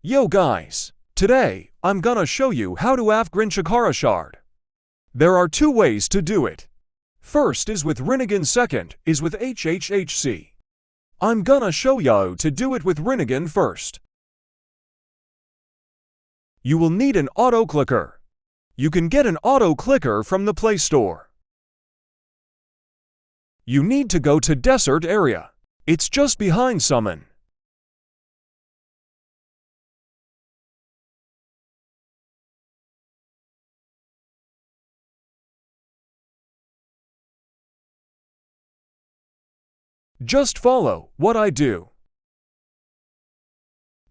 Yo guys! Today, I'm gonna show you how to AFSX Chikara shard. There are two ways to do it. First is with Rinnegan, second is with HHHC. I'm gonna show you to do it with Rinnegan first. You will need an auto clicker. You can get an auto clicker from the Play Store. You need to go to Desert area. It's just behind Summon. Just follow what I do.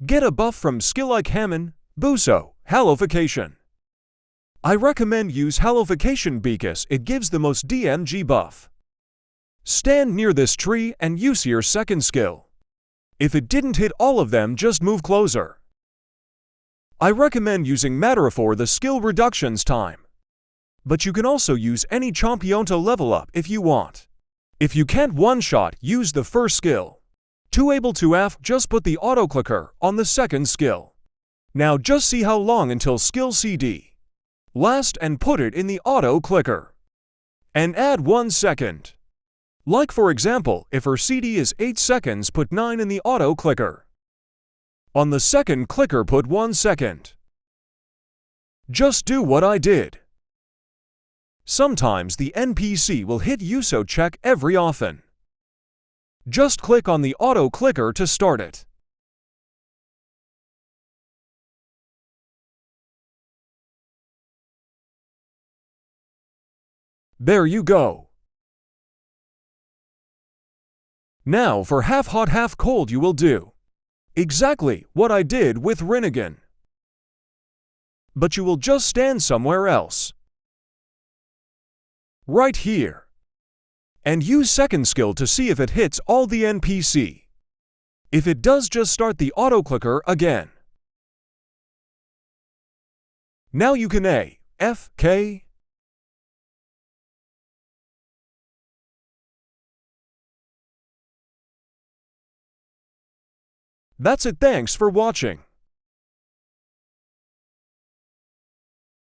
Get a buff from skill like Hammon, Buso, Halification. I recommend use Halification because it gives the most DMG buff. Stand near this tree and use your second skill. If it didn't hit all of them, just move closer. I recommend using Madara for the skill reductions time. But you can also use any champion to level up if you want. If you can't one-shot, use the first skill. To able to AFSX, just put the auto-clicker on the second skill. Now just see how long until skill CD. Last and put it in the auto-clicker. And add 1 second. Like for example, if her CD is 8 seconds, put 9 in the auto-clicker. On the second clicker, put 1 second. Just do what I did. Sometimes the NPC will hit you, so check every often. Just click on the auto clicker to start it. There you go. Now for half hot half cold you will do exactly what I did with Rinnegan. But you will just stand somewhere else. Right here. And use second skill to see if it hits all the NPC. If it does, just start the auto clicker again. Now you can AFK. That's it. Thanks for watching.